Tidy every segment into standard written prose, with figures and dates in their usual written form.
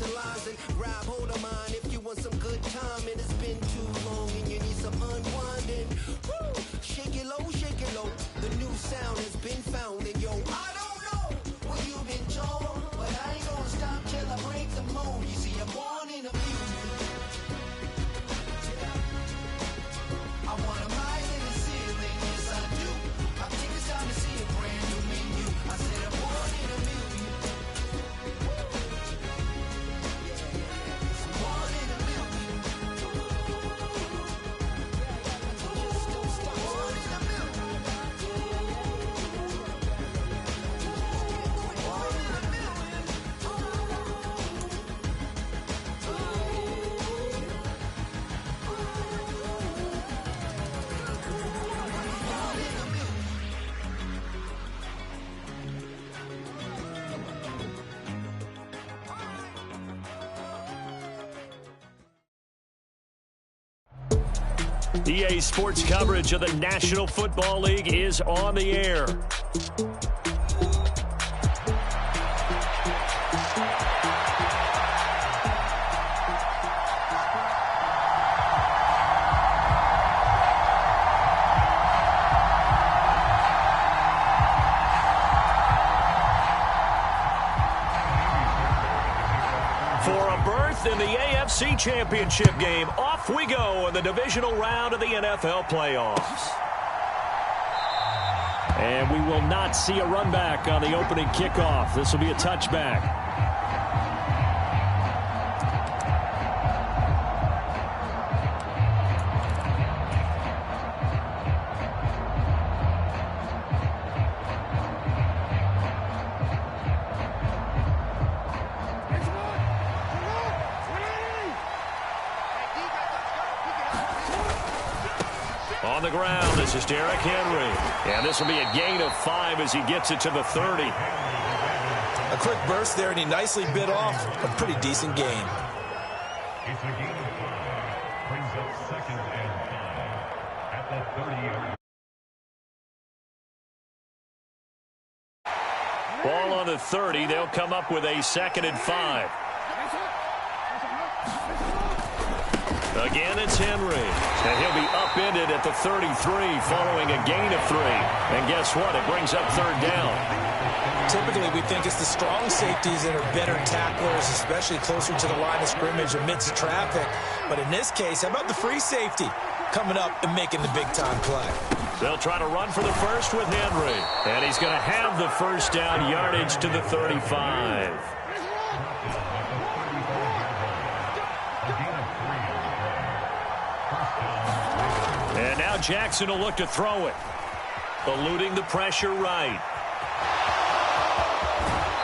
the lines and grab hold of mine if you want some good time. It has been too long and you need some unwinding. Woo! Shake it low, the new sound has been found. And yo, I don't know where you've been torn, but I ain't gonna stop till I break the mold. You see, I'm born in a music. I want a rise in the ceiling, yes I do. I think it's time to see a brand new menu. I said I'm born in a million. I'm born in a million. Born in a million. Born in a million. EA Sports coverage of the National Football League is on the air. For a berth in the AFC Championship game, off we go in the divisional round of the NFL playoffs. And we will not see a run back on the opening kickoff. This will be a touchback. On the ground, this is Derrick Henry. And this will be a gain of 5 as he gets it to the 30. A quick burst there, and he nicely bit off a pretty decent gain. It's a gain of 5. Brings up 2nd and 5 at the 30-yard. Ball on the 30. They'll come up with a 2nd and 5. Again, it's Henry. And he'll be upended at the 33 following a gain of 3. And guess what? It brings up 3rd down. Typically, we think it's the strong safeties that are better tacklers, especially closer to the line of scrimmage amidst traffic. But in this case, how about the free safety coming up and making the big-time play? They'll try to run for the first with Henry. And he's going to have the first down yardage to the 35. And now Jackson will look to throw it. Eluding the pressure right.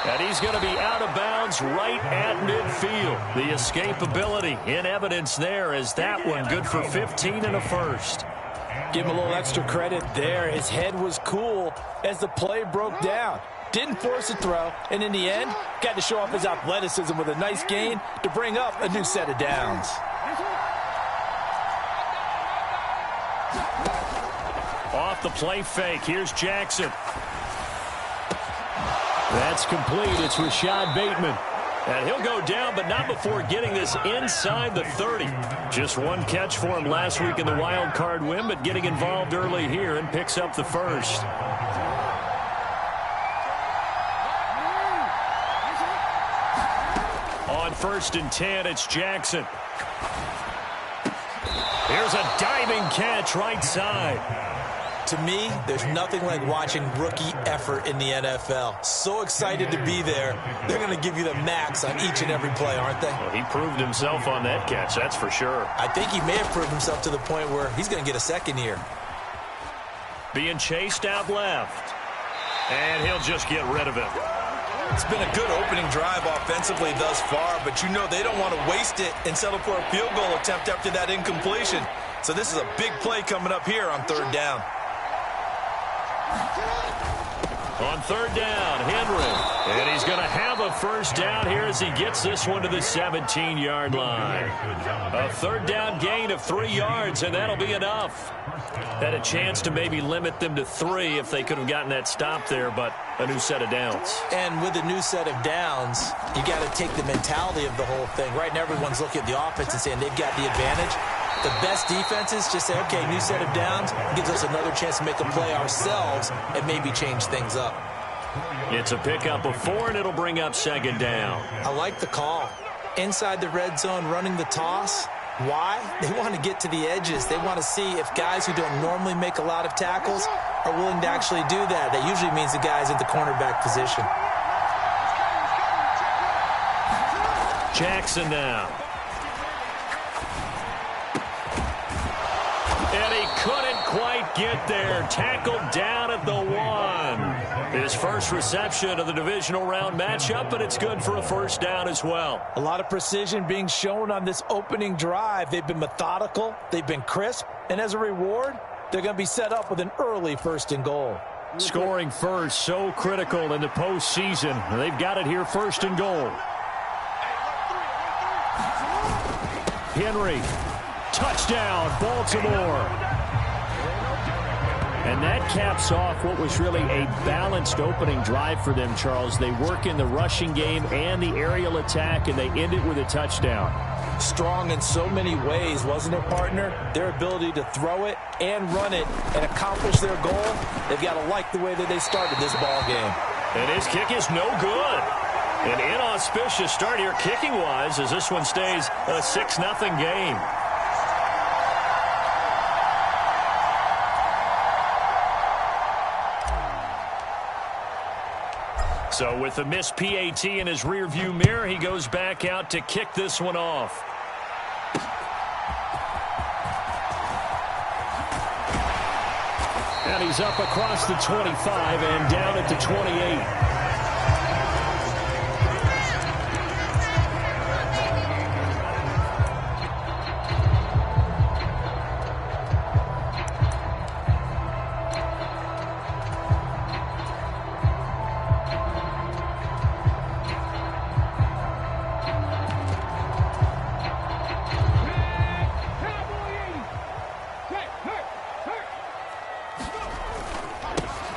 And he's going to be out of bounds right at midfield. The escapability in evidence there as that one good for 15 and a first. Give him a little extra credit there. His head was cool as the play broke down. Didn't force a throw, and in the end, got to show off his athleticism with a nice gain to bring up a new set of downs. Off the play fake. Here's Jackson. That's complete. It's Rashad Bateman. And he'll go down, but not before getting this inside the 30. Just one catch for him last week in the wild card win, but getting involved early here and picks up the first. On 1st and 10, it's Jackson. Here's a diving catch right side. To me, there's nothing like watching rookie effort in the NFL. So excited to be there. They're going to give you the max on each and every play, aren't they? Well, he proved himself on that catch, that's for sure. I think he may have proved himself to the point where he's going to get a second here. Being chased out left. And he'll just get rid of it. It's been a good opening drive offensively thus far, but you know they don't want to waste it and settle for a field goal attempt after that incompletion. So this is a big play coming up here on 3rd down. On third down, Henry. And he's going to have a first down here as he gets this one to the 17-yard line. A third down gain of 3 yards, and that'll be enough. Had a chance to maybe limit them to 3 if they could have gotten that stop there, but a new set of downs. And with a new set of downs, you got to take the mentality of the whole thing. Right now, everyone's looking at the offense and saying they've got the advantage. The best defenses just say, okay, new set of downs, gives us another chance to make a play ourselves and maybe change things up. It's a pickup of 4, and it'll bring up second down. I like the call. Inside the red zone, running the toss. Why? They want to get to the edges. They want to see if guys who don't normally make a lot of tackles are willing to actually do that. That usually means the guys at the cornerback position. Jackson now. And he couldn't quite get there. Tackled down at the 1. His first reception of the divisional round matchup, but it's good for a first down as well. A lot of precision being shown on this opening drive. They've been methodical. They've been crisp. And as a reward, they're going to be set up with an early 1st and goal. Scoring first, so critical in the postseason. They've got it here, 1st and goal. Henry. Touchdown, Baltimore. And that caps off what was really a balanced opening drive for them, Charles. They work in the rushing game and the aerial attack, and they end it with a touchdown. Strong in so many ways, wasn't it, partner? Their ability to throw it and run it and accomplish their goal, they've got to like the way that they started this ball game. And his kick is no good. An inauspicious start here kicking-wise as this one stays a 6-0 game. So with the missed PAT in his rearview mirror, he goes back out to kick this one off. And he's up across the 25 and down at the 28.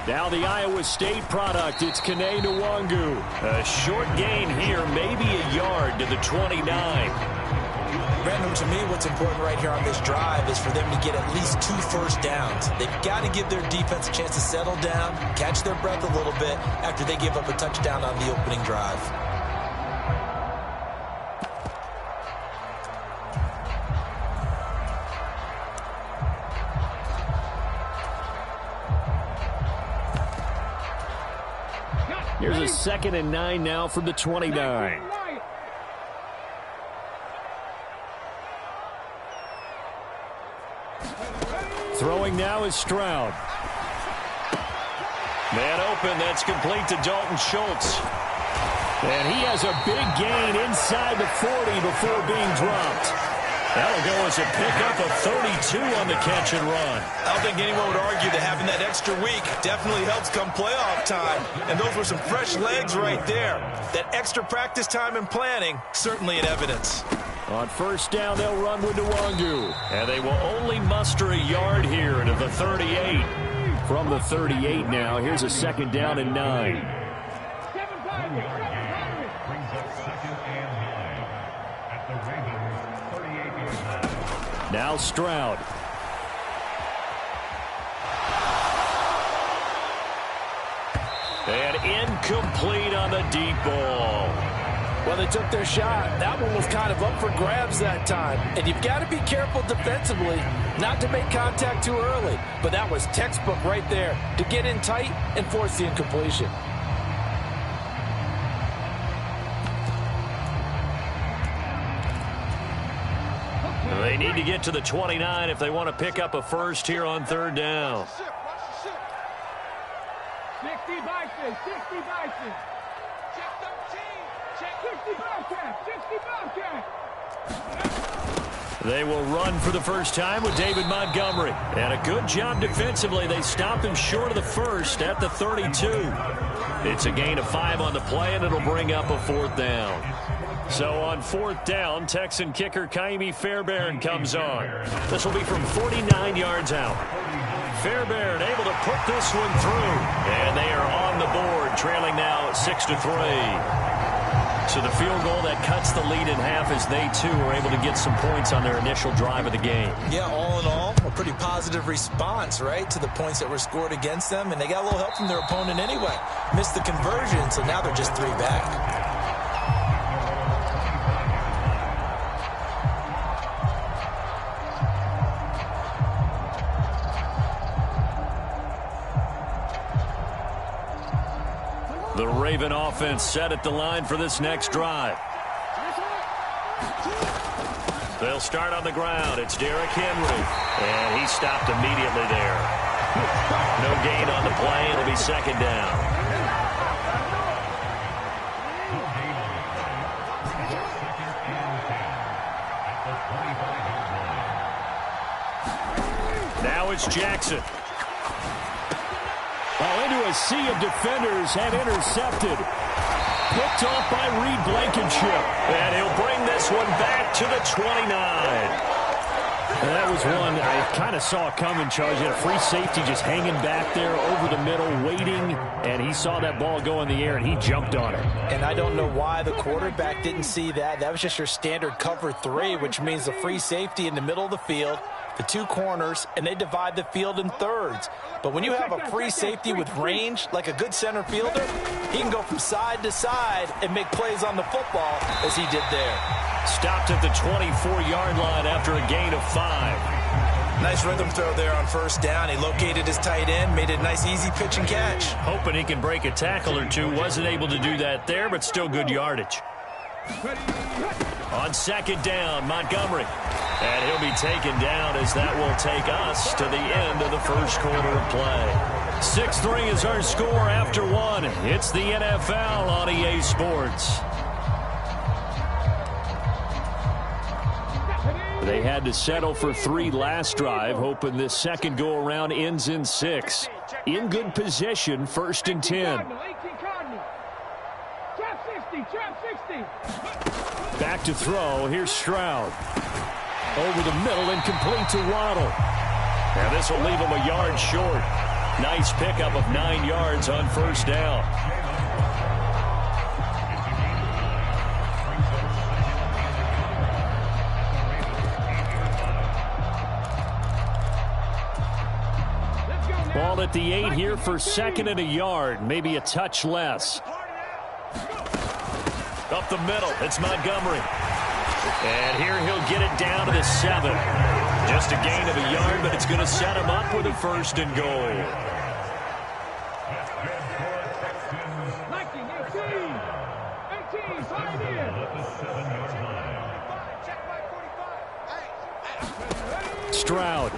Now the Iowa State product, it's Kene Nwangu. A short gain here, maybe a yard to the 29. Brandon, to me, what's important right here on this drive is for them to get at least 2 first downs. They've got to give their defense a chance to settle down, catch their breath a little bit after they give up a touchdown on the opening drive. Here's a 2nd and 9 now from the 29. Throwing now is Stroud. Man open, that's complete to Dalton Schultz. And he has a big gain inside the 40 before being dropped. That'll go as a pickup of 32 on the catch and run. I don't think anyone would argue that having that extra week definitely helps come playoff time. And those were some fresh legs right there. That extra practice time and planning, certainly in evidence. On first down, they'll run with Nwangu. And they will only muster a yard here to the 38. From the 38 now, here's a 2nd down and 9. Brings up 2nd and 9 at the Ravens 38-yard line. Now Stroud. And incomplete on the deep ball. Well, they took their shot. That one was kind of up for grabs that time. And you've got to be careful defensively not to make contact too early. But that was textbook right there to get in tight and force the incompletion. They need to get to the 29 if they want to pick up a first here on 3rd down. 60 Bison, 60 Bison. Check 13, check 60 Bobcat, 60 Bobcat. They will run for the first time with David Montgomery. And a good job defensively. They stop him short of the first at the 32. It's a gain of 5 on the play, and it'll bring up a 4th down. So on 4th down, Texan kicker Kaimi Fairbairn comes on. This will be from 49 yards out. Fairbairn able to put this one through. And they are on the board, trailing now 6-3. So the field goal that cuts the lead in half as they, too, are able to get some points on their initial drive of the game. Yeah, all in all, a pretty positive response, right, to the points that were scored against them. And they got a little help from their opponent anyway. Missed the conversion, so now they're just 3 back. The Raven offense set at the line for this next drive. They'll start on the ground. It's Derrick Henry. And he stopped immediately there. No gain on the play. It'll be 2nd down. Now it's Jackson. Into a sea of defenders and intercepted. Picked off by Reed Blankenship. And he'll bring this one back to the 29. That was one I kind of saw coming, Charles. He had a free safety just hanging back there over the middle, waiting, and he saw that ball go in the air, and he jumped on it. And I don't know why the quarterback didn't see that. That was just your standard cover 3, which means the free safety in the middle of the field, the 2 corners, and they divide the field in thirds. But when you have a free safety with range, like a good center fielder, he can go from side to side and make plays on the football as he did there. Stopped at the 24-yard line after a gain of 5. Nice rhythm throw there on 1st down. He located his tight end, made it a nice, easy pitch and catch. Hoping he can break a tackle or two. Wasn't able to do that there, but still good yardage. On 2nd down, Montgomery. And he'll be taken down as that will take us to the end of the first quarter of play. 6-3 is our score after 1. It's the NFL on EA Sports. They had to settle for 3 last drive, hoping this second go-around ends in 6. In good position, 1st and 10. Back to throw. Here's Stroud. Over the middle and complete to Waddle. And this will leave him a yard short. Nice pickup of 9 yards on 1st down. Ball at the 8 here for 2nd and a yard. Maybe a touch less. Up the middle, it's Montgomery. And here he'll get it down to the 7. Just a gain of a yard, but it's going to set him up with a 1st and goal. Stroud.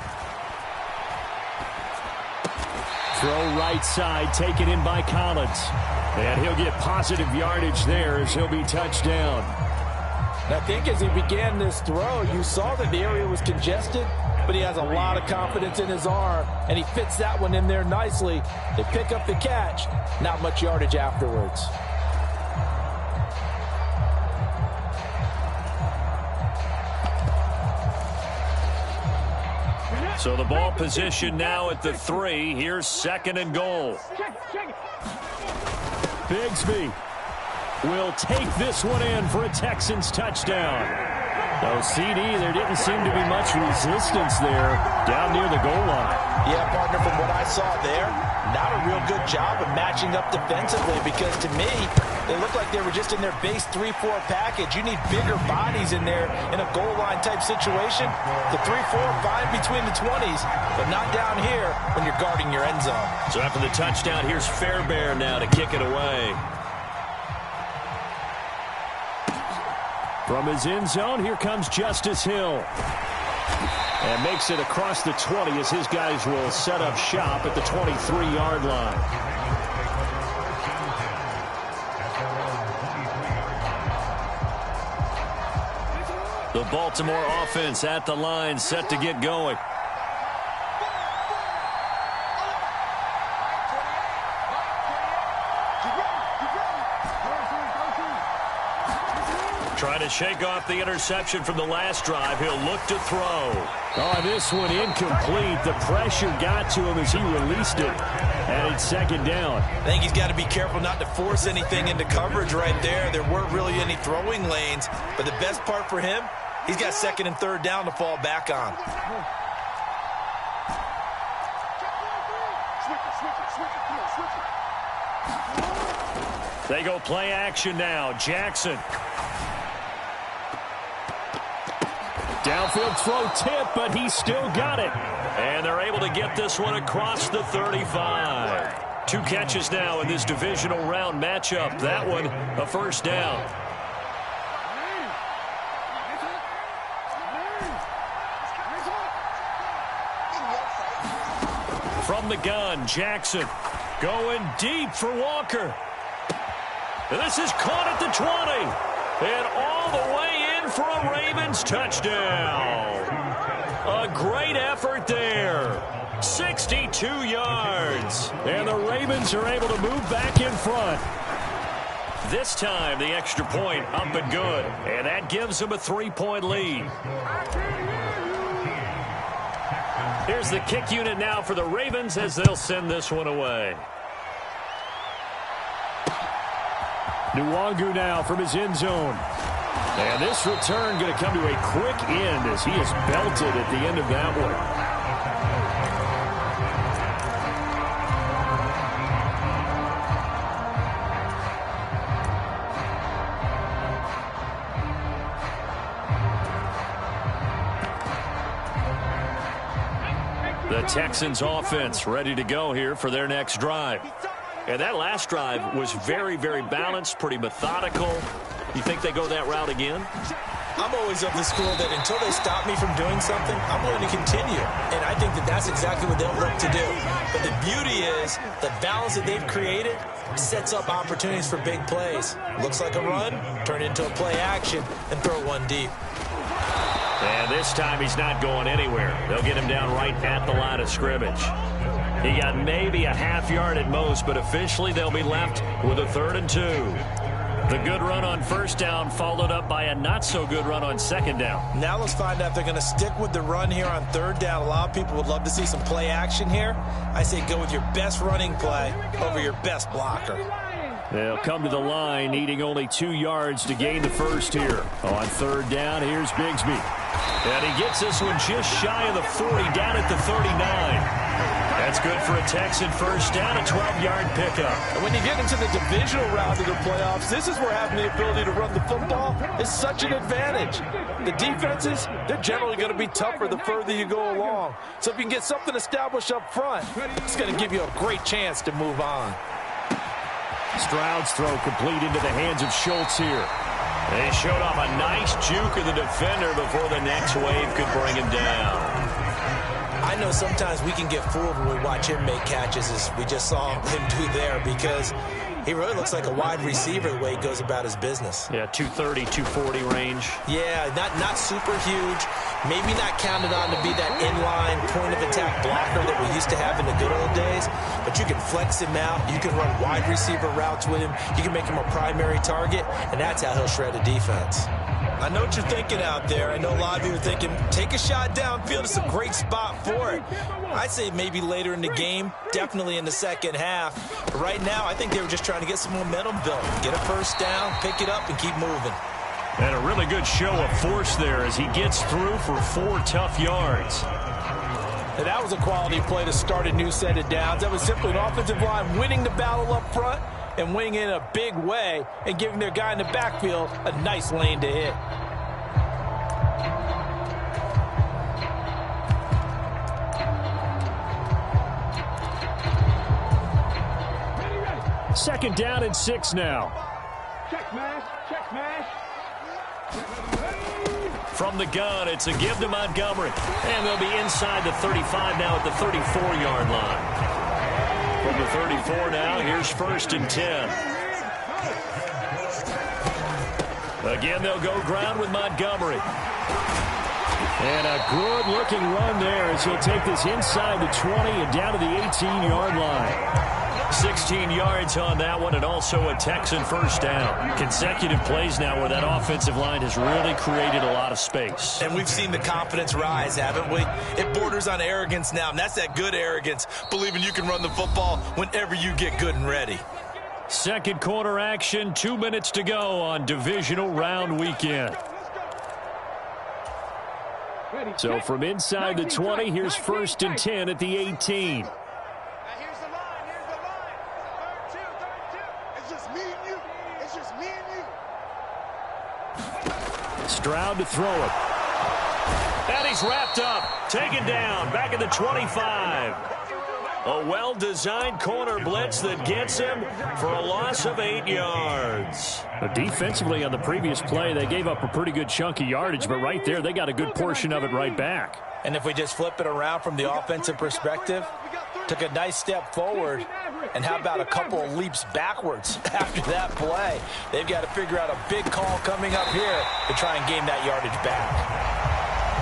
Throw right side, taken in by Collins. And he'll get positive yardage there as he'll be touched down. And I think as he began this throw, you saw that the area was congested, but he has a lot of confidence in his arm, and he fits that one in there nicely. They pick up the catch, not much yardage afterwards. So the ball position now at the 3. Here's 2nd and goal. Bigsby will take this one in for a Texans touchdown. No, CD, there didn't seem to be much resistance there down near the goal line. Yeah, partner, from what I saw there, not a real good job of matching up defensively because to me, they looked like they were just in their base 3-4 package. You need bigger bodies in there in a goal line type situation. The 3-4, fine between the 20s, but not down here when you're guarding your end zone. So after the touchdown, here's Fairbairn now to kick it away. From his end zone, here comes Justice Hill. And makes it across the 20 as his guys will set up shop at the 23-yard line. The Baltimore offense at the line, set to get going. Trying to shake off the interception from the last drive. He'll look to throw. Oh, this one incomplete. The pressure got to him as he released it. And it's second down. I think he's got to be careful not to force anything into coverage right there. There weren't really any throwing lanes. But the best part for him, he's got second and third down to fall back on. They go play action now. Jackson. Downfield throw tip, but he still got it. And they're able to get this one across the 35. 2 catches now in this divisional round matchup. That one, a first down. From the gun, Jackson going deep for Walker. And this is caught at the 20. And all the way in for a Ravens touchdown. A great effort there. 62 yards. And the Ravens are able to move back in front. This time, the extra point up and good. And that gives them a 3-point lead. Here's the kick unit now for the Ravens as they'll send this one away. Nwangu now from his end zone. And this return going to come to a quick end as he is belted at the end of that one. The Texans offense ready to go here for their next drive. And that last drive was very, very balanced, pretty methodical. You think they go that route again? I'm always of the school that until they stop me from doing something, I'm going to continue. And I think that that's exactly what they'll look to do. But the beauty is the balance that they've created sets up opportunities for big plays. Looks like a run, turn it into a play action, and throw one deep. And this time he's not going anywhere. They'll get him down right at the line of scrimmage. He got maybe a half yard at most, but officially they'll be left with a 3rd and 2. The good run on first down followed up by a not-so-good run on second down. Now let's find out if they're going to stick with the run here on third down. A lot of people would love to see some play action here. I say go with your best running play over your best blocker. They'll come to the line, needing only 2 yards to gain the first here. On third down, here's Bigsby. And he gets this one just shy of the 40, down at the 39. That's good for a Texan first down, a 12-yard pickup. And when you get into the divisional round of the playoffs, this is where having the ability to run the football is such an advantage. The defenses, they're generally going to be tougher the further you go along. So if you can get something established up front, it's going to give you a great chance to move on. Stroud's throw complete into the hands of Schultz here. They showed off a nice juke of the defender before the next wave could bring him down. I know sometimes we can get fooled when we watch him make catches, as we just saw him do there, because he really looks like a wide receiver the way he goes about his business. Yeah, 230, 240 range. Yeah, not super huge. Maybe not counted on to be that inline point-of-attack blocker that we used to have in the good old days, but you can flex him out. You can run wide receiver routes with him. You can make him a primary target, and that's how he'll shred a defense. I know what you're thinking out there. I know a lot of you are thinking, take a shot downfield. It's a great spot for it. I'd say maybe later in the game, definitely in the second half. But right now, I think they were just trying to get some momentum built. Get a first down, pick it up, and keep moving. And a really good show of force there as he gets through for 4 tough yards. And that was a quality play to start a new set of downs. That was simply an offensive line winning the battle up front and winning in a big way and giving their guy in the backfield a nice lane to hit. Second down and 6 now. Check mash, check mash. From the gun, it's a give to Montgomery. And they'll be inside the 35 now at the 34-yard line. From the 34 now, here's 1st and 10. Again, they'll go ground with Montgomery. And a good-looking run there as he'll take this inside the 20 and down to the 18-yard line. 16 yards on that one, and also a Texan first down. Consecutive plays now where that offensive line has really created a lot of space. And we've seen the confidence rise, haven't we? It borders on arrogance now, and that's that good arrogance, believing you can run the football whenever you get good and ready. Second quarter action, 2 minutes to go on divisional round weekend. So from inside the 20, here's 1st and 10 at the 18. Stroud to throw it. And he's wrapped up, taken down, back at the 25. A well-designed corner blitz that gets him for a loss of 8 yards. Defensively on the previous play, they gave up a pretty good chunk of yardage, but right there, they got a good portion of it right back. And if we just flip it around from the offensive perspective, took a nice step forward, and how about a couple of leaps backwards after that play? They've got to figure out a big call coming up here to try and gain that yardage back.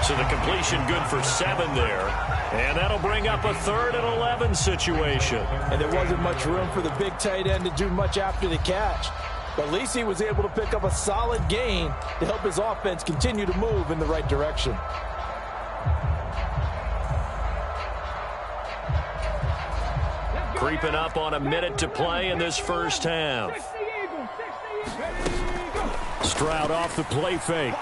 So the completion good for 7 there. And that'll bring up a 3rd and 11 situation. And there wasn't much room for the big tight end to do much after the catch. But at least he was able to pick up a solid gain to help his offense continue to move in the right direction. Creeping up on a minute to play in this first half. Stroud off the play fake.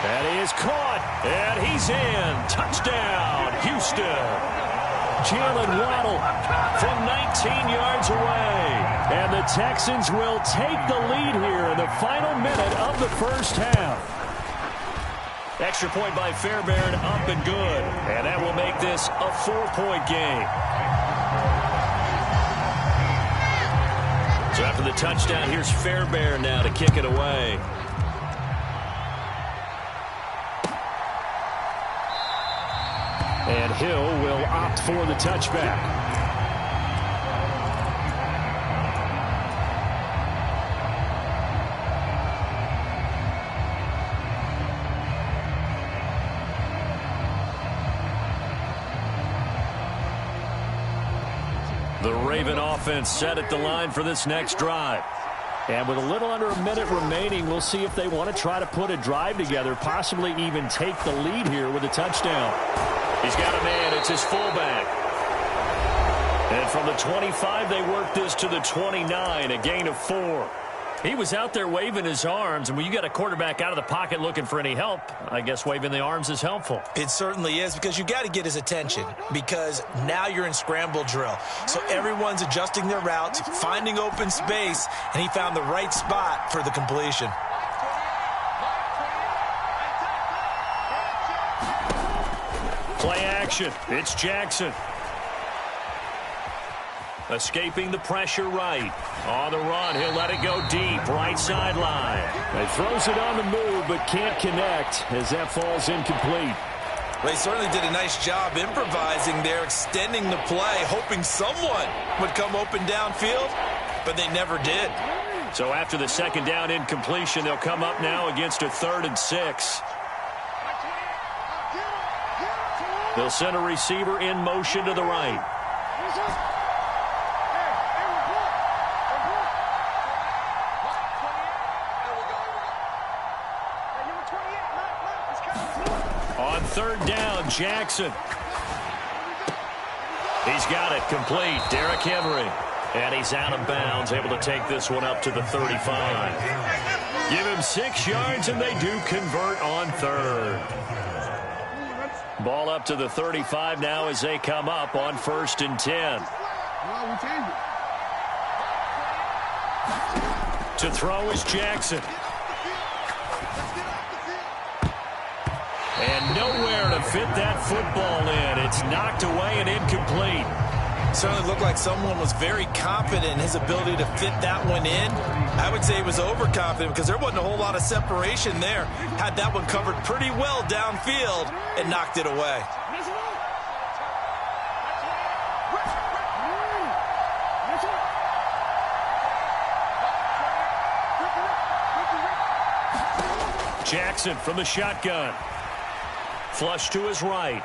And he is caught, and he's in. Touchdown, Houston. Jalen Waddle From 19 yards away. And the Texans will take the lead here in the final minute of the first half. Extra point by Fairbairn, up and good. And that will make this a 4-point game. So after the touchdown, here's Fairbairn now to kick it away. And Hill will opt for the touchback. The Raven offense set at the line for this next drive. And with a little under a minute remaining, we'll see if they want to try to put a drive together, possibly even take the lead here with a touchdown. He's got a man. It's his fullback. And from the 25, they work this to the 29, a gain of 4. He was out there waving his arms, and when you got a quarterback out of the pocket looking for any help, I guess waving the arms is helpful. It certainly is, because you got to get his attention, because now you're in scramble drill. So everyone's adjusting their routes, finding open space, and he found the right spot for the completion. Play action. It's Jackson. Escaping the pressure right. On the run, he'll let it go deep. Right sideline. He throws it on the move, but can't connect as that falls incomplete. Well, he certainly did a nice job improvising there, extending the play, hoping someone would come open downfield, but they never did. So after the second down incompletion, they'll come up now against a 3rd and 6. They'll send a receiver in motion to the right. On 3rd down, Jackson. He's got it complete. Derrick Henry. And he's out of bounds, able to take this one up to the 35. Give him 6 yards, and they do convert on 3rd. Ball up to the 35 now as they come up on 1st and 10. To throw is Jackson. And nowhere to fit that football in. It's knocked away and incomplete. Certainly looked like someone was very confident in his ability to fit that one in. I would say he was overconfident because there wasn't a whole lot of separation there. Had that one covered pretty well downfield and knocked it away. Jackson from the shotgun. Flush to his right.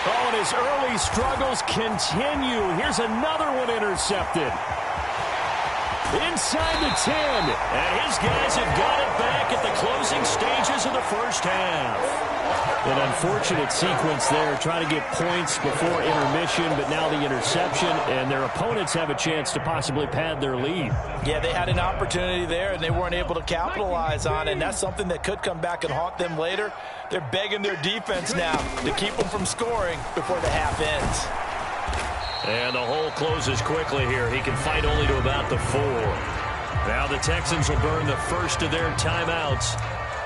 Oh, and his early struggles continue. Here's another one intercepted. Inside the 10. And his guys have got it back at the closing stages of the first half. An unfortunate sequence there, trying to get points before intermission, but now the interception, and their opponents have a chance to possibly pad their lead. Yeah, they had an opportunity there, and they weren't able to capitalize on it, and that's something that could come back and haunt them later. They're begging their defense now to keep them from scoring before the half ends. And the hole closes quickly here. He can fight only to about the 4. Now the Texans will burn the first of their timeouts,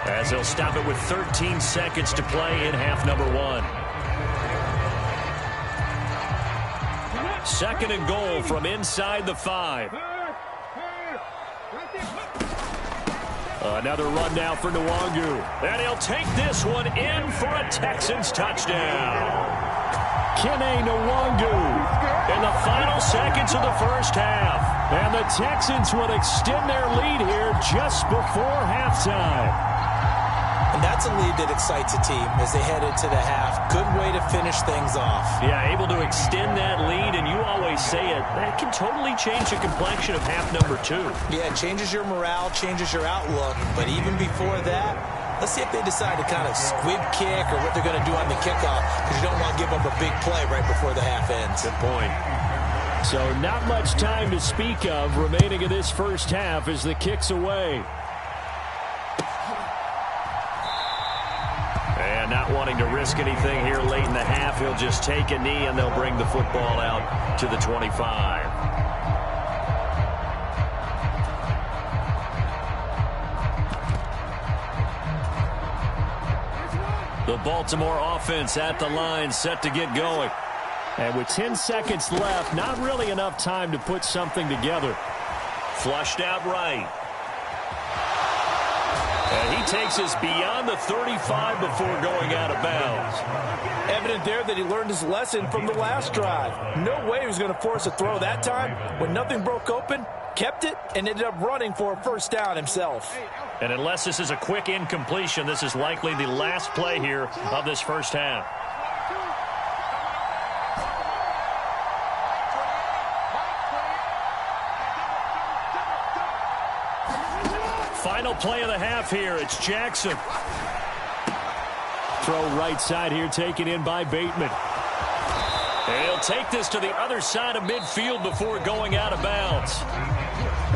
as they'll stop it with 13 seconds to play in half number 1. Second and goal from inside the 5. Another run now for Nwangu. And he'll take this one in for a Texans touchdown. Kene Nwangu in the final seconds of the first half. And the Texans will extend their lead here just before halftime. And that's a lead that excites a team as they head into the half. Good way to finish things off. Yeah, able to extend that lead, and you always say it, that can totally change the complexion of half number 2. Yeah, it changes your morale, changes your outlook. But even before that, let's see if they decide to kind of squib kick or what they're going to do on the kickoff, because you don't want to give up a big play right before the half ends. Good point. So not much time to speak of remaining in this first half as the kick's away. And not wanting to risk anything here late in the half, he'll just take a knee and they'll bring the football out to the 25. The Baltimore offense at the line, set to get going. And with 10 seconds left, not really enough time to put something together. Flushed out right. And he takes us beyond the 35 before going out of bounds. Evident there that he learned his lesson from the last drive. No way he was going to force a throw that time. When nothing broke open, kept it, and ended up running for a first down himself. And unless this is a quick incompletion, this is likely the last play here of this first half. Final play of the half here. It's Jackson. Throw right side here, taken in by Bateman. And he'll take this to the other side of midfield before going out of bounds.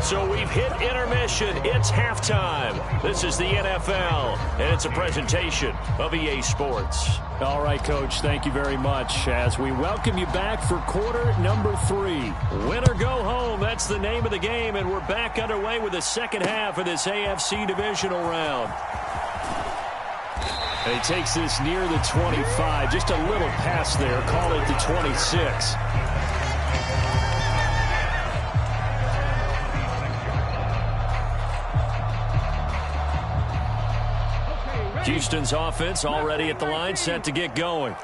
So we've hit intermission. It's halftime. This is the NFL, and it's a presentation of EA Sports. All right, Coach, thank you very much as we welcome you back for quarter number 3. Win or go home, that's the name of the game, and we're back underway with the second half of this AFC divisional round. And he takes this near the 25, just a little pass there, call it the 26. Houston's offense already at the line, set to get going.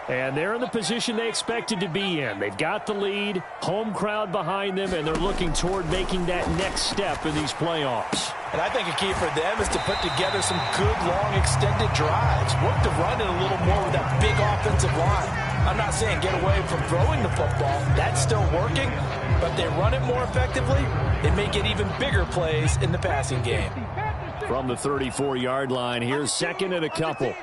And they're in the position they expected to be in. They've got the lead, home crowd behind them, and they're looking toward making that next step in these playoffs. And I think a key for them is to put together some good, long, extended drives. Work the run in a little more with that big offensive line. I'm not saying get away from throwing the football. That's still working. But they run it more effectively, they may get even bigger plays in the passing game. From the 34-yard line, here's second and a couple.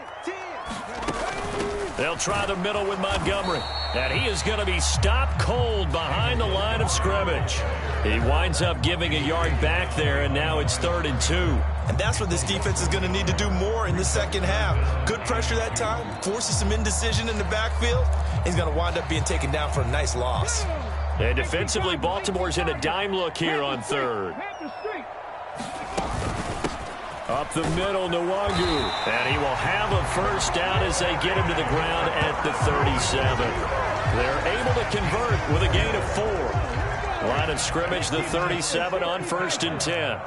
They'll try the middle with Montgomery. And he is going to be stopped cold behind the line of scrimmage. He winds up giving a yard back there, and now it's 3rd and 2. And that's what this defense is going to need to do more in the second half. Good pressure that time, forces some indecision in the backfield. He's going to wind up being taken down for a nice loss. And defensively, Baltimore's in a dime look here on 3rd. Up the middle, Nwangu. And he will have a first down as they get him to the ground at the 37. They're able to convert with a gain of 4. Line of scrimmage, the 37 on 1st and 10.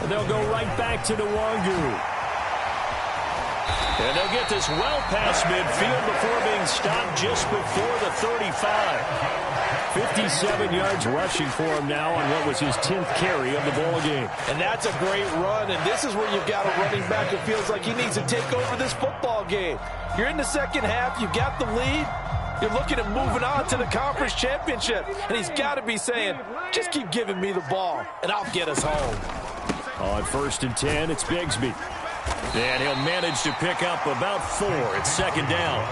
And they'll go right back to Nwangu. And they'll get this well past midfield before being stopped just before the 35. 57 yards rushing for him now on what was his 10th carry of the ball game. And that's a great run, and this is where you've got a running back who feels like he needs to take over this football game. You're in the second half, you've got the lead, you're looking at moving on to the conference championship, and he's got to be saying, just keep giving me the ball, and I'll get us home. On 1st and 10, it's Bigsby. And he'll manage to pick up about 4. It's second down.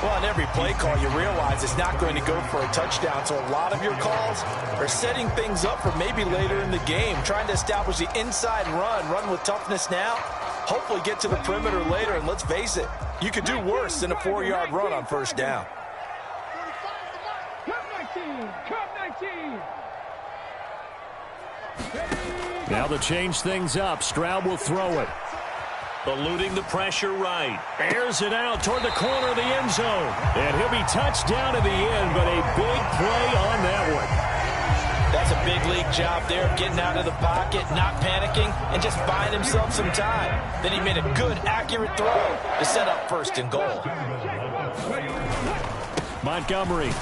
Well, on every play call, you realize it's not going to go for a touchdown, so a lot of your calls are setting things up for maybe later in the game, trying to establish the inside run with toughness now, hopefully get to the perimeter later, and let's face it, you could do worse than a 4-yard run on first down. Now to change things up, Stroud will throw it. Eluding the pressure right. Airs it out toward the corner of the end zone. And he'll be touched down to the end, but a big play on that one. That's a big league job there, getting out of the pocket, not panicking, and just buying himself some time. Then he made a good, accurate throw to set up 1st and goal. Montgomery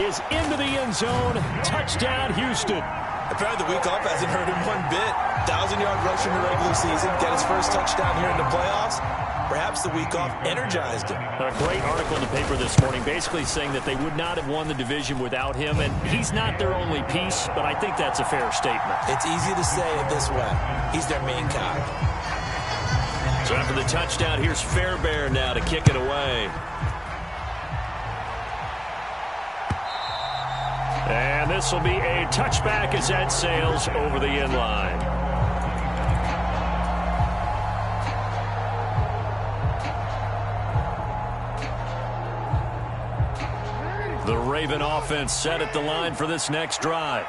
is into the end zone. Touchdown, Houston. Apparently the week off hasn't hurt him one bit. 1,000-yard rush in the regular season, get his first touchdown here in the playoffs. Perhaps the week off energized him. A great article in the paper this morning basically saying that they would not have won the division without him, and he's not their only piece, but I think that's a fair statement. It's easy to say it this way. He's their main guy. So after the touchdown, here's Fairbairn now to kick it away. And this will be a touchback as that sails over the end line. The Raven offense set at the line for this next drive.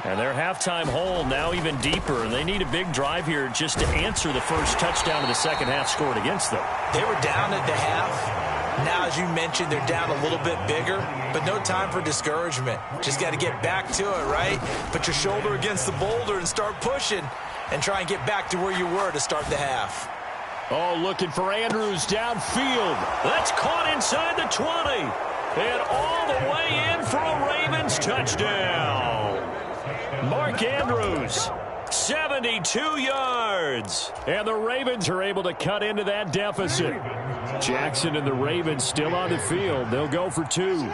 And their halftime hole now even deeper. And they need a big drive here just to answer the first touchdown of the second half scored against them. They were down at the half. Now, as you mentioned, they're down a little bit bigger, but no time for discouragement. Just got to get back to it, right? Put your shoulder against the boulder and start pushing and try and get back to where you were to start the half. Oh, looking for Andrews downfield. That's caught inside the 20. And all the way in for a Ravens touchdown. Mark Andrews, 72 yards. And the Ravens are able to cut into that deficit. Jackson and the Ravens still on the field. They'll go for 2.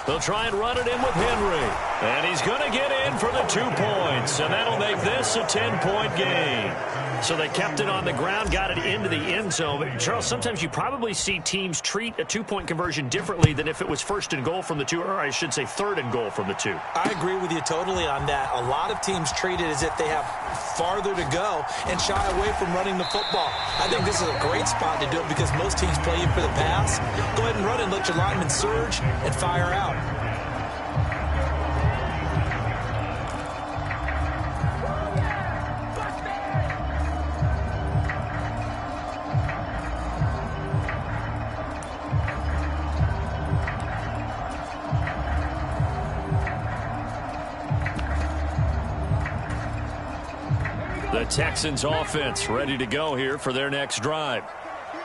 They'll try and run it in with Henry. And he's going to get in for the 2 points. And that'll make this a 10-point game. So they kept it on the ground, got it into the end zone. But Charles, sometimes you probably see teams treat a 2-point conversion differently than if it was 1st and goal from the 2, or I should say 3rd and goal from the 2. I agree with you totally on that. A lot of teams treat it as if they have farther to go and shy away from running the football. I think this is a great spot to do it because most teams play you for the pass. Go ahead and run and let your linemen surge and fire out. The Texans offense ready to go here for their next drive.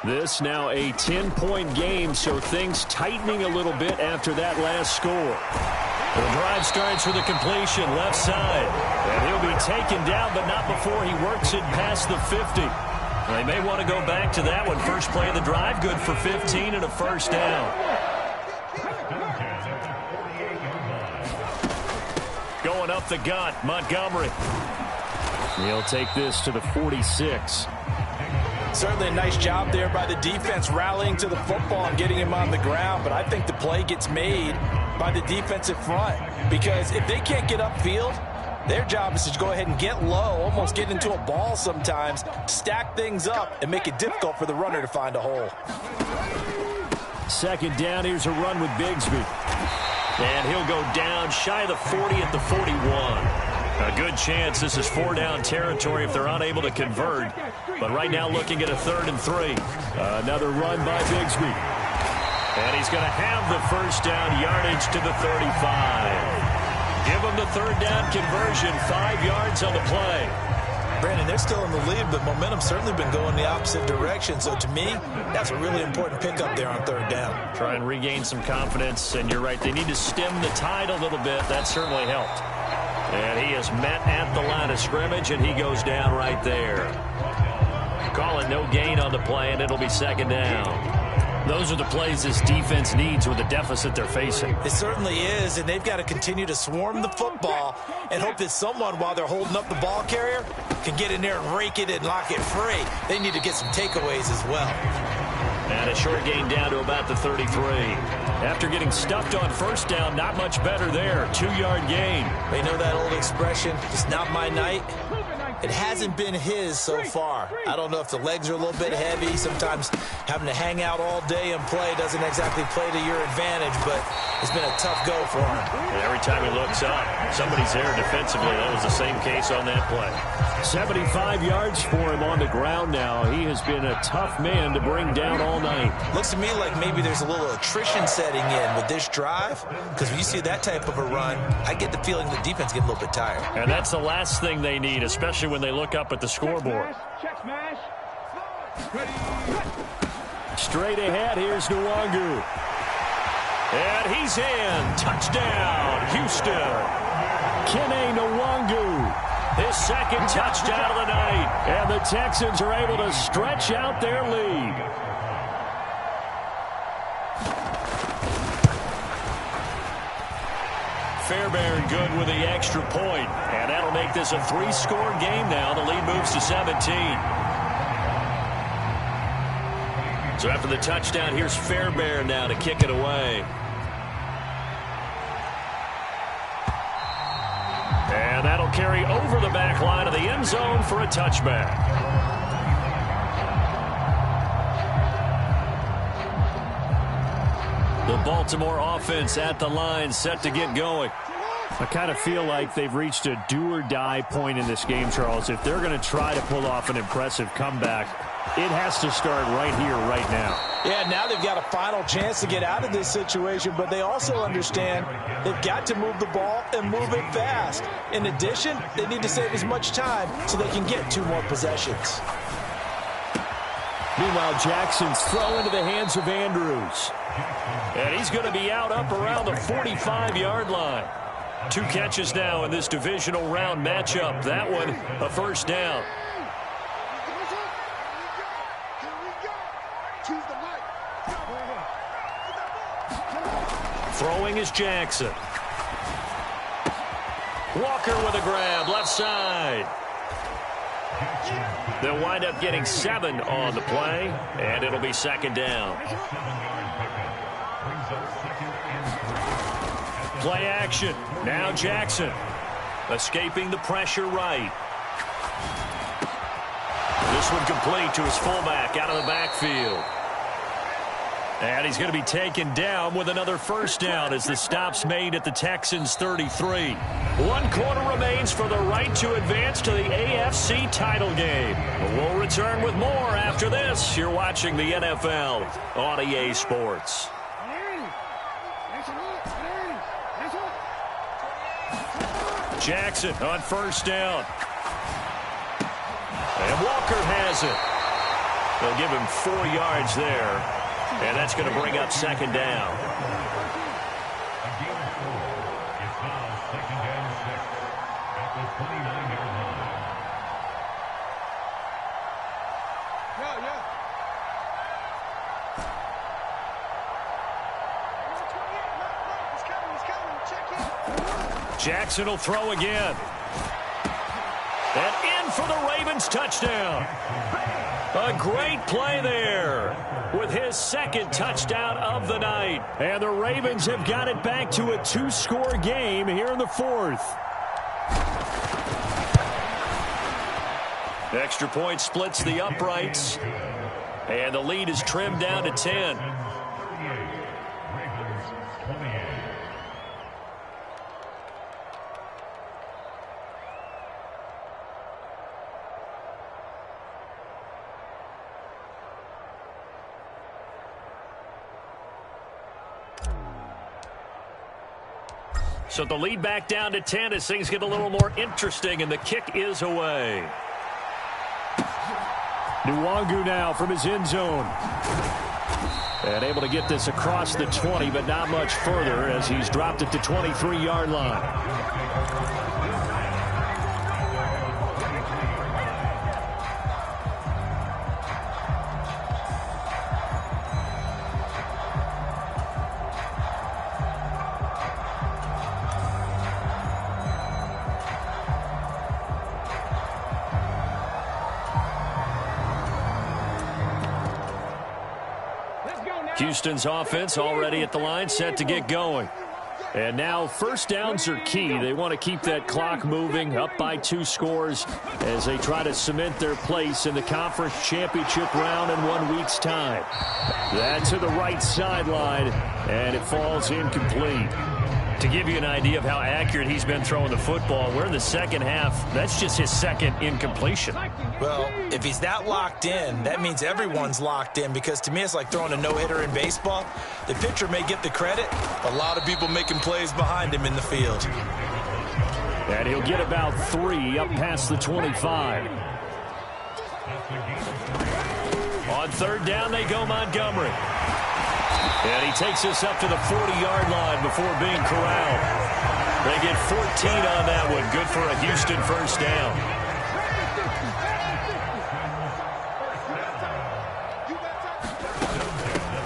This now a 10-point game, so things tightening a little bit after that last score. The drive starts with a completion left side. And he'll be taken down, but not before he works it past the 50. They may want to go back to that one. First play of the drive, good for 15 and a first down. Going up the gut, Montgomery. He'll take this to the 46. Certainly a nice job there by the defense rallying to the football and getting him on the ground, but I think the play gets made by the defensive front because if they can't get upfield, their job is to go ahead and get low, almost get into a ball sometimes, stack things up, and make it difficult for the runner to find a hole. Second down, here's a run with Bigsby. And he'll go down shy of the 40 at the 41. A good chance this is 4-down territory if they're unable to convert. But right now looking at a 3rd and 3. Another run by Bigsby. And he's going to have the first down, yardage to the 35. give them the third down conversion, 5 yards on the play. Brandon, they're still in the lead, but momentum's certainly been going the opposite direction. So to me, that's a really important pickup there on third down. Try and regain some confidence, and you're right, they need to stem the tide a little bit. That certainly helped. And he is met at the line of scrimmage, and he goes down right there. Call it no gain on the play, and it'll be second down. Those are the plays this defense needs with the deficit they're facing. It certainly is, and they've got to continue to swarm the football and hope that someone, while they're holding up the ball carrier, can get in there and rake it and lock it free. They need to get some takeaways as well. And a short gain down to about the 33. After getting stuffed on first down, not much better there. 2-yard gain. They know that old expression, it's not my night. It hasn't been his so far. I don't know if the legs are a little bit heavy. Sometimes having to hang out all day and play doesn't exactly play to your advantage, but it's been a tough go for him. And every time he looks up, somebody's there defensively. That was the same case on that play. 75 yards for him on the ground now. He has been a tough man to bring down all night. Looks to me like maybe there's a little attrition setting in with this drive, because when you see that type of a run, I get the feeling the defense get a little bit tired. And that's the last thing they need, especially when they look up at the scoreboard. Check smash. Straight ahead, here's Nwangu. And he's in. Touchdown, Houston. Kene Nwangu. His second touchdown of the night. And the Texans are able to stretch out their lead. Fairbairn good with the extra point. And that'll make this a 3-score game now. The lead moves to 17. So after the touchdown, here's Fairbairn now to kick it away. And that'll carry over the back line of the end zone for a touchback. The Baltimore offense at the line, set to get going. I kind of feel like they've reached a do-or-die point in this game, Charles. If they're going to try to pull off an impressive comeback, it has to start right here, right now. Yeah, now they've got a final chance to get out of this situation, but they also understand they've got to move the ball and move it fast. In addition, they need to save as much time so they can get 2 more possessions. Meanwhile, Jackson's throw into the hands of Andrews. And he's going to be out up around the 45-yard line. 2 catches now in this divisional round matchup. That one, a first down. Throwing is Jackson. Walker with a grab, left side. They'll wind up getting 7 on the play, and it'll be second down. Play action. Now Jackson. Escaping the pressure right. This one complete to his fullback out of the backfield. And he's going to be taken down with another first down as the stop's made at the Texans' 33. 1 quarter remains for the right to advance to the AFC title game. We'll return with more after this. You're watching the NFL on EA Sports. Jackson on first down. And Walker has it. They'll give him 4 yards there. And that's going to bring up second down. A gain of 4. It's now second and 6 at the 29-yard line. Jackson will throw again. And in for the Ravens touchdown. A great play there with his second touchdown of the night. And the Ravens have got it back to a 2-score game here in the 4th. Extra point splits the uprights. And the lead is trimmed down to 10. So the lead back down to 10 as things get a little more interesting, and the kick is away. Nwangu now from his end zone. And able to get this across the 20, but not much further as he's dropped it to 23-yard line. Houston's offense already at the line, set to get going. And now first downs are key. They want to keep that clock moving, up by 2 scores as they try to cement their place in the conference championship round in 1 week's time. That to the right sideline, and it falls incomplete. To give you an idea of how accurate he's been throwing the football, we're in the second half. That's just his second incompletion. Well, if he's that locked in, that means everyone's locked in, because to me it's like throwing a no-hitter in baseball. The pitcher may get the credit, a lot of people making plays behind him in the field. And he'll get about 3 up past the 25. On third down, they go Montgomery. And he takes us up to the 40-yard line before being corralled. They get 14 on that one. Good for a Houston first down.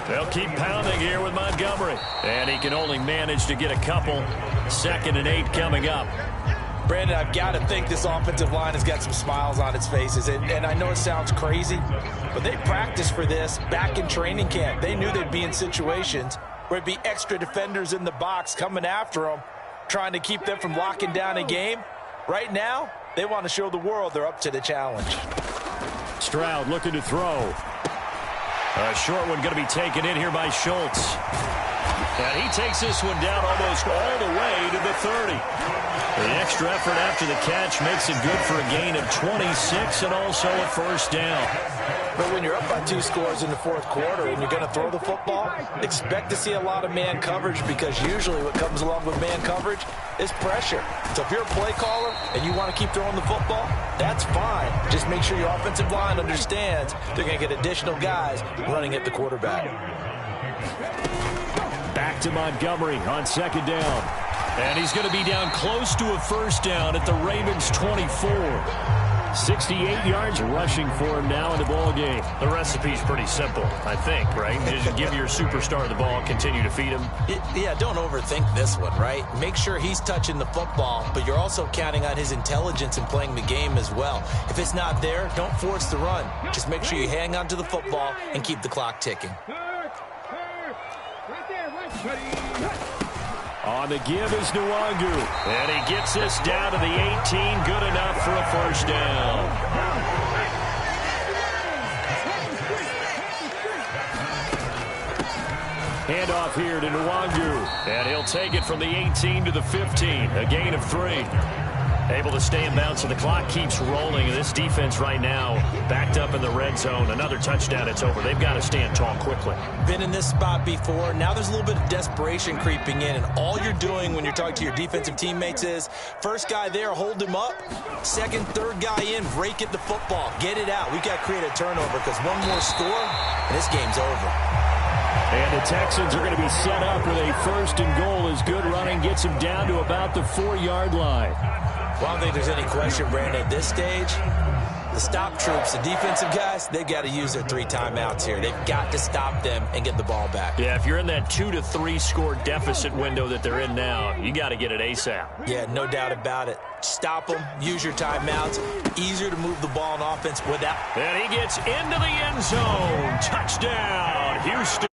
They'll keep pounding here with Montgomery. And he can only manage to get a couple. 2nd and 8 coming up. Brandon, I've got to think this offensive line has got some smiles on its faces. And I know it sounds crazy, but they practiced for this back in training camp. They knew they'd be in situations where it'd be extra defenders in the box coming after them, trying to keep them from locking down a game. Right now, they want to show the world they're up to the challenge. Stroud looking to throw. A short one going to be taken in here by Schultz. And he takes this one down almost all the way to the 30. The extra effort after the catch makes it good for a gain of 26 and also a first down. But when you're up by 2 scores in the 4th quarter and you're going to throw the football, expect to see a lot of man coverage, because usually what comes along with man coverage is pressure. So if you're a play caller and you want to keep throwing the football, that's fine. Just make sure your offensive line understands they're going to get additional guys running at the quarterback. Back to Montgomery on 2nd down. And he's going to be down close to a first down at the Ravens' 24. 68 yards rushing for him now in the ball game. The recipe's pretty simple, I think, right? Just give your superstar the ball, continue to feed him. Yeah, don't overthink this one, right? Make sure he's touching the football, but you're also counting on his intelligence in playing the game as well. If it's not there, don't force the run. Just make sure you hang on to the football and keep the clock ticking. On the give is Nwangu. And he gets this down to the 18. Good enough for a first down. Handoff here to Nwangu. And he'll take it from the 18 to the 15. A gain of 3. Able to stay in bounds, so the clock keeps rolling. And this defense right now backed up in the red zone. Another touchdown, it's over. They've got to stand tall quickly. Been in this spot before. Now there's a little bit of desperation creeping in. And all you're doing when you're talking to your defensive teammates is, first guy there, hold him up. Second, third guy in, rake at the football. Get it out. We've got to create a turnover, because one more score, and this game's over. And the Texans are going to be set up with a 1st and goal as good running gets them down to about the 4-yard line. Well, I don't think there's any question, Brandon, at this stage. The stop troops, the defensive guys, they've got to use their 3 timeouts here. They've got to stop them and get the ball back. Yeah, if you're in that 2 to 3 score deficit window that they're in now, you got to get it ASAP. Yeah, no doubt about it. Stop them, use your timeouts. Easier to move the ball on offense without. And he gets into the end zone. Touchdown, Houston.